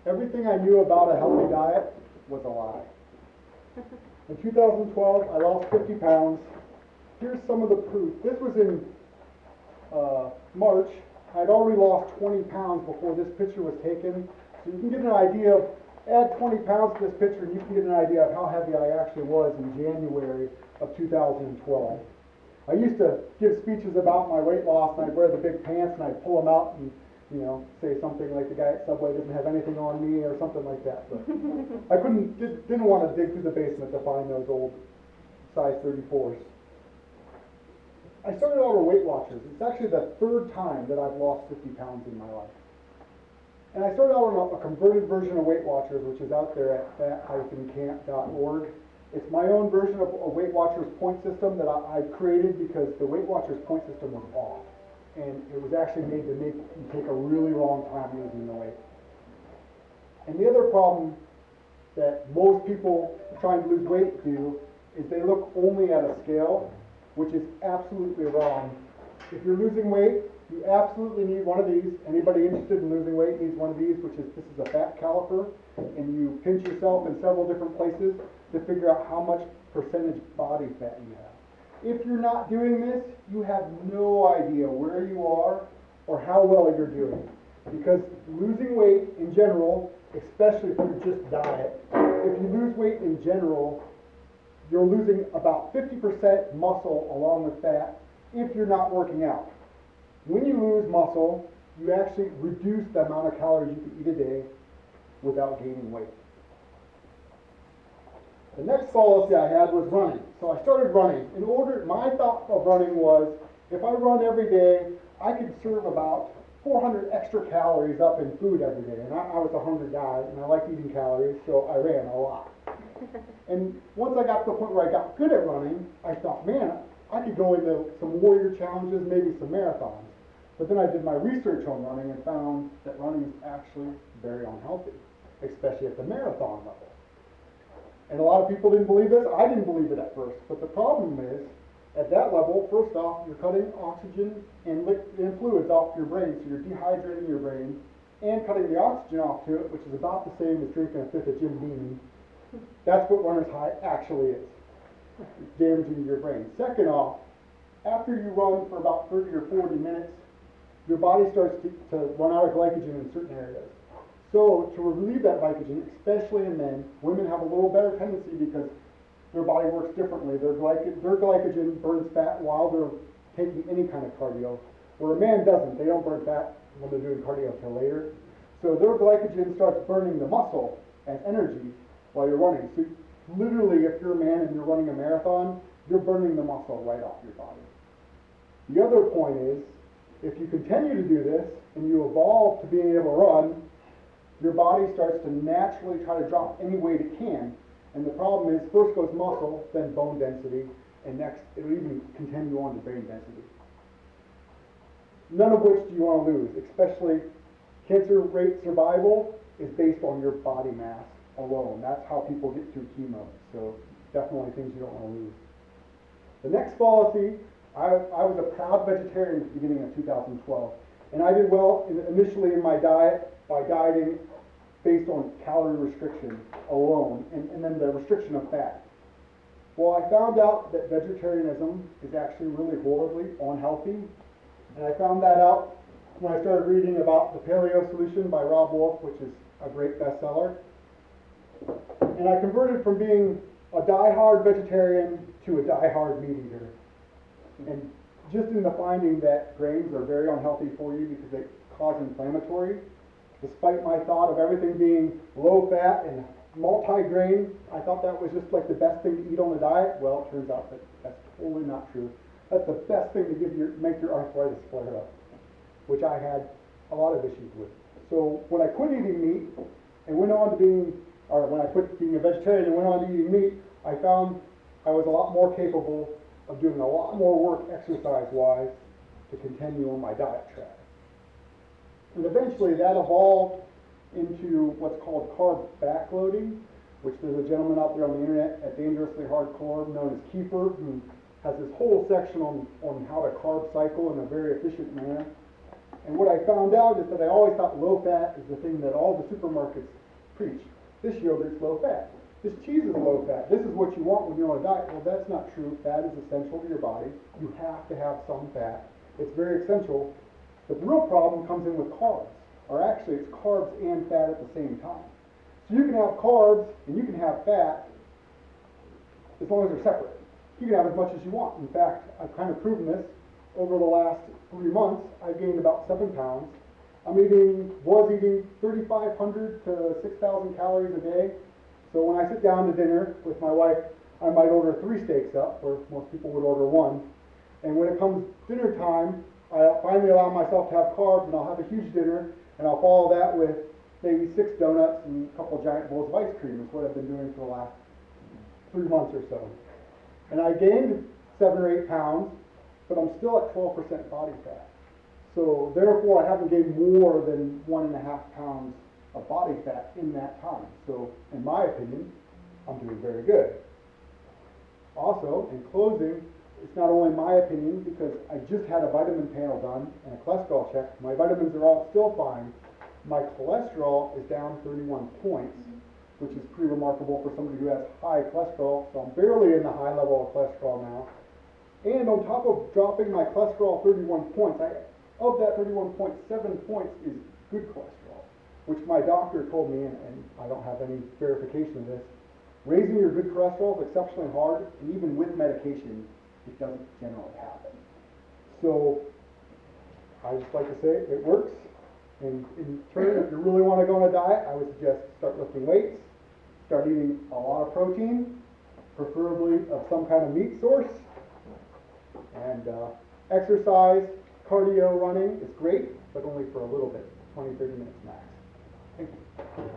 everything I knew about a healthy diet was a lie. In 2012, I lost 50 pounds. Here's some of the proof. This was in March. I'd already lost 20 pounds before this picture was taken. So you can get an idea of, add 20 pounds to this picture and you can get an idea of how heavy I actually was in January of 2012. I used to give speeches about my weight loss, and I'd wear the big pants and I'd pull them out and, you know, say something like the guy at Subway doesn't have anything on me or something like that. But I didn't want to dig through the basement to find those old size 34s. I started out with Weight Watchers. It's actually the third time that I've lost 50 pounds in my life. And I started out on a converted version of Weight Watchers, which is out there at fat-camp.org. It's my own version of a Weight Watchers point system that I created because the Weight Watchers point system was off. And it was actually made to make you take a really long time losing the weight. And the other problem that most people trying to lose weight do is they look only at a scale, which is absolutely wrong. If you're losing weight, you absolutely need one of these. Anybody interested in losing weight needs one of these, this is a fat caliper, and you pinch yourself in several different places to figure out how much percentage body fat you have. If you're not doing this, you have no idea where you are or how well you're doing. Because losing weight in general, especially if you just diet, if you lose weight in general, you're losing about 50% muscle along with fat if you're not working out. When you lose muscle, you actually reduce the amount of calories you can eat a day without gaining weight. The next policy I had was running. So I started running. My thought of running was, if I run every day, I could serve about 400 extra calories up in food every day. And I was a hungry guy, and I liked eating calories, so I ran a lot. And once I got to the point where I got good at running, I thought, man, I could go into some warrior challenges, maybe some marathons. But then I did my research on running and found that running is actually very unhealthy, especially at the marathon level. And a lot of people didn't believe this. I didn't believe it at first. But the problem is, at that level, first off, you're cutting oxygen and fluids off your brain, so you're dehydrating your brain and cutting the oxygen off to it, which is about the same as drinking a fifth of Jim Beam. That's what runner's high actually is. It's damaging your brain. Second off, after you run for about 30 or 40 minutes, your body starts to run out of glycogen in certain areas. So to relieve that glycogen, especially in men, women have a little better tendency because their body works differently. Their glycogen burns fat while they're taking any kind of cardio, where a man doesn't. They don't burn fat when they're doing cardio until later. So their glycogen starts burning the muscle as energy while you're running. So literally, if you're a man and you're running a marathon, you're burning the muscle right off your body. The other point is, if you continue to do this and you evolve to being able to run, your body starts to naturally try to drop any weight it can. And the problem is, first goes muscle, then bone density, and next it'll even continue on to brain density. None of which do you want to lose, especially cancer rate survival is based on your body mass alone. That's how people get through chemo. So definitely things you don't want to lose. The next policy, I was a proud vegetarian at the beginning of 2012. And I did well initially in my diet by dieting based on calorie restriction alone, and then the restriction of fat. Well, I found out that vegetarianism is actually really horribly unhealthy, and I found that out when I started reading about The Paleo Solution by Rob Wolf, which is a great bestseller. And I converted from being a die-hard vegetarian to a die-hard meat eater. And just in the finding that grains are very unhealthy for you because they cause inflammatory, despite my thought of everything being low-fat and multi-grain, I thought that was just like the best thing to eat on a diet. Well, it turns out that that's totally not true. That's the best thing to make your arthritis flare up, which I had a lot of issues with. So when I quit eating meat and went on to when I quit being a vegetarian and went on to eating meat, I found I was a lot more capable of doing a lot more work exercise-wise to continue on my diet track. And eventually that evolved into what's called carb backloading, which there's a gentleman out there on the internet at Dangerously Hardcore known as Kiefer, who has this whole section on how to carb cycle in a very efficient manner. And what I found out is that I always thought low fat is the thing that all the supermarkets preach. This yogurt's low fat. This cheese is low fat. This is what you want when you're on a diet. Well, that's not true. Fat is essential to your body. You have to have some fat. It's very essential. The real problem comes in with carbs, or actually it's carbs and fat at the same time. So you can have carbs and you can have fat as long as they're separate. You can have as much as you want. In fact, I've kind of proven this. Over the last 3 months, I've gained about 7 pounds. Was eating 3,500 to 6,000 calories a day. So when I sit down to dinner with my wife, I might order 3 steaks up, where most people would order 1. And when it comes dinner time, I finally allow myself to have carbs, and I'll have a huge dinner, and I'll follow that with maybe 6 donuts and a couple giant bowls of ice cream is what I've been doing for the last 3 months or so. And I gained 7 or 8 pounds, but I'm still at 12% body fat. So therefore, I haven't gained more than 1.5 pounds of body fat in that time. So in my opinion, I'm doing very good. Also, in closing, it's not only my opinion, because I just had a vitamin panel done and a cholesterol check. My vitamins are all still fine. My cholesterol is down 31 points, which is pretty remarkable for somebody who has high cholesterol. So I'm barely in the high level of cholesterol now. And on top of dropping my cholesterol 31 points, of that 31 points, 7 points is good cholesterol, which my doctor told me, and I don't have any verification of this, raising your good cholesterol is exceptionally hard, and even with medication, it doesn't generally happen. So I just like to say it works. And in turn, if you really want to go on a diet, I would suggest start lifting weights, start eating a lot of protein, preferably of some kind of meat source, and exercise. Cardio running is great, but only for a little bit, 20, 30 minutes max. Thank you.